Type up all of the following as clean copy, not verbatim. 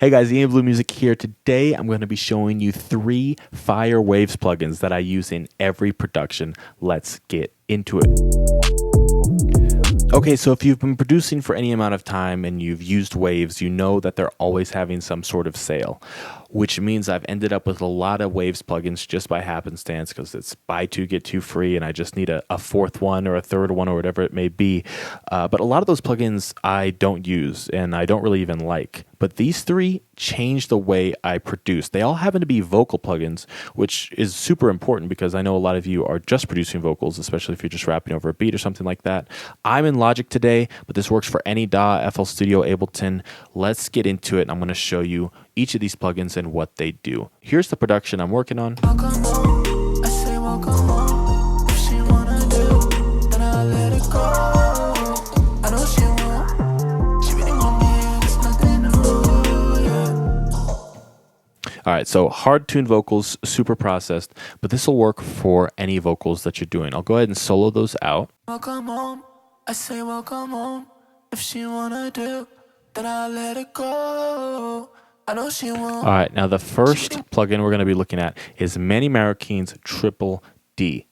Hey guys, Ian Blue Music here. Today I'm going to be showing you 3 Fire Waves plugins that I use in every production. Let's get into it. Okay, so if you've been producing for any amount of time and you've used Waves, you know that they're always having some sort of sale, which means I've ended up with a lot of Waves plugins just by happenstance because it's buy 2, get 2 free, and I just need a fourth one or a third one or whatever it may be. But a lot of those plugins I don't use and I don't really even like. But these 3 change the way I produce. They all happen to be vocal plugins, which is super important because I know a lot of you are just producing vocals, especially if you're just rapping over a beat or something like that. I'm in Logic today, but this works for any DAW, FL Studio, Ableton. Let's get into it. I'm going to show you each of these plugins and what they do. Here's the production I'm working on. All right, so hard-tuned vocals, super processed, but this will work for any vocals that you're doing. I'll go ahead and solo those out. Welcome home, I say welcome home. If she wanna do, then I'll let it go. I know she won't. All right, now the first plugin we're going to be looking at is Manny Marroquin's Triple D.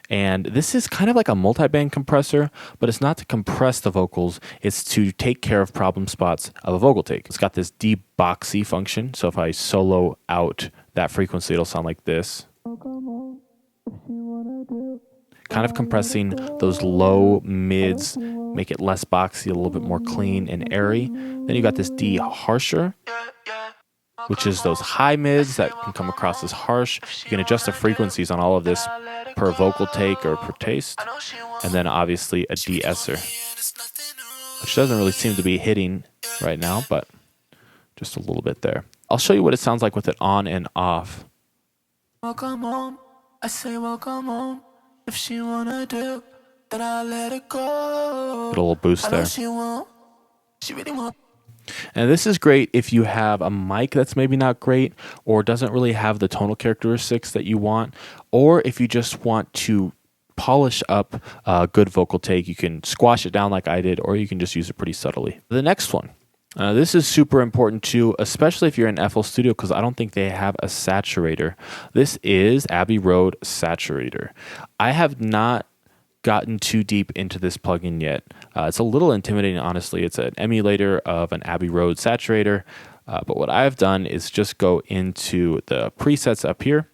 And this is kind of like a multi-band compressor, but it's not to compress the vocals. It's to take care of problem spots of a vocal take. It's got this deboxy function. So if I solo out that frequency, it'll sound like this. Kind of compressing those low mids, make it less boxy, a little bit more clean and airy. Then you got this D harsher, which is those high mids that can come across as harsh. You can adjust the frequencies on all of this per vocal take or per taste. And then obviously a de-esser, which doesn't really seem to be hitting right now, but just a little bit there. I'll show you what it sounds like with it on and off. Welcome home, I say welcome home. If she wanna do, then I'll let it go. Put a little boost there. She won't. She really won't. And this is great if you have a mic that's maybe not great or doesn't really have the tonal characteristics that you want, or if you just want to polish up a good vocal take. You can squash it down like I did, or you can just use it pretty subtly. The next one. This is super important too, especially if you're in FL Studio, because I don't think they have a saturator. This is Abbey Road Saturator. I have not gotten too deep into this plugin yet. It's a little intimidating, honestly. It's an emulator of an Abbey Road Saturator. But what I've done is just go into the presets up here,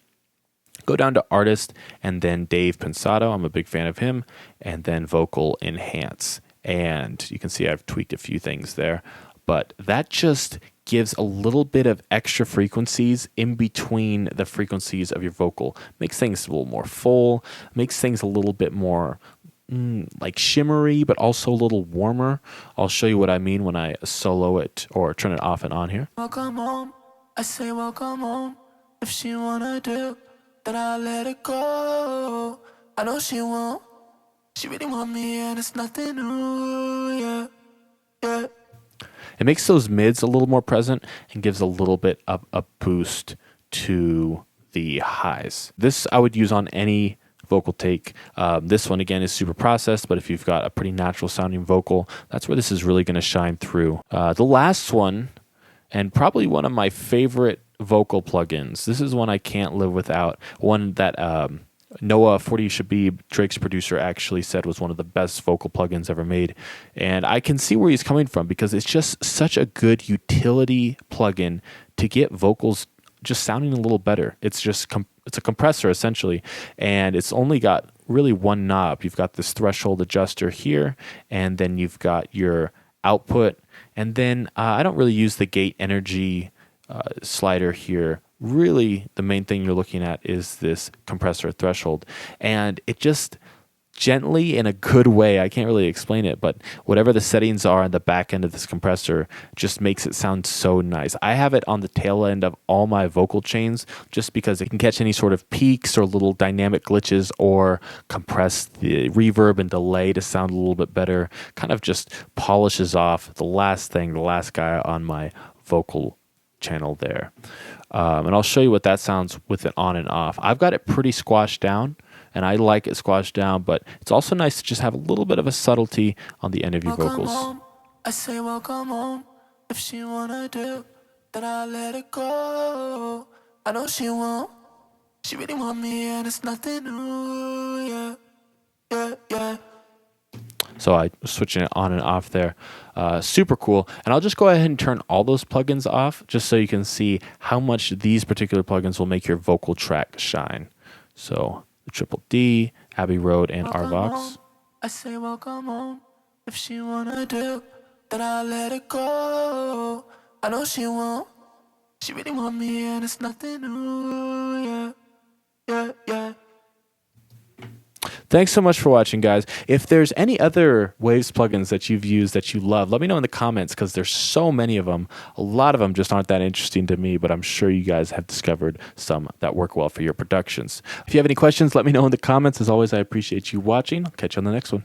go down to Artist, and then Dave Pensato. I'm a big fan of him. And then Vocal Enhance. And you can see I've tweaked a few things there. But that just gives a little bit of extra frequencies in between the frequencies of your vocal. Makes things a little more full, makes things a little bit more like shimmery, but also a little warmer. I'll show you what I mean when I solo it or turn it off and on here. Welcome home, I say welcome home. If she wanna do, then I'll let it go. I know she won't. She really want me and it's nothing new, yeah, yeah. It makes those mids a little more present and gives a little bit of a boost to the highs. This I would use on any vocal take. This one again is super processed, but if you've got a pretty natural sounding vocal, that's where this is really going to shine through. The last one, and probably one of my favorite vocal plugins, this is one I can't live without, one that Noah 40 Shabib, Drake's producer, actually said was one of the best vocal plugins ever made. And I can see where he's coming from because it's just such a good utility plugin to get vocals just sounding a little better. It's just it's a compressor essentially, and it's only got really one knob. You've got this threshold adjuster here, and then you've got your output, and then I don't really use the gate energy slider here. Really, the main thing you're looking at is this compressor threshold, and it just gently, in a good way, I can't really explain it, but whatever the settings are on the back end of this compressor just makes it sound so nice. I have it on the tail end of all my vocal chains just because it can catch any sort of peaks or little dynamic glitches or compress the reverb and delay to sound a little bit better. Kind of just polishes off the last guy on my vocal channel there. And I'll show you what that sounds with it on and off. I've got it pretty squashed down, and I like it squashed down, but it's also nice to just have a little bit of a subtlety on the end of your vocals. I say welcome home. If she wanna do, then I let it go. I know she won't. She really want me and it's nothing new, yeah, yeah, yeah. So I was switching it on and off there. Super cool. And I'll just go ahead and turn all those plugins off just so you can see how much these particular plugins will make your vocal track shine. So the Triple D, Abbey Road, and R-Vox. I say welcome home. If she wanna do, then I'll let it go. I know she won't. She really want me and it's nothing new, yeah, yeah, yeah. Thanks so much for watching, guys. If there's any other Waves plugins that you've used that you love, let me know in the comments because there's so many of them. A lot of them just aren't that interesting to me, but I'm sure you guys have discovered some that work well for your productions. If you have any questions, let me know in the comments. As always, I appreciate you watching. I'll catch you on the next one.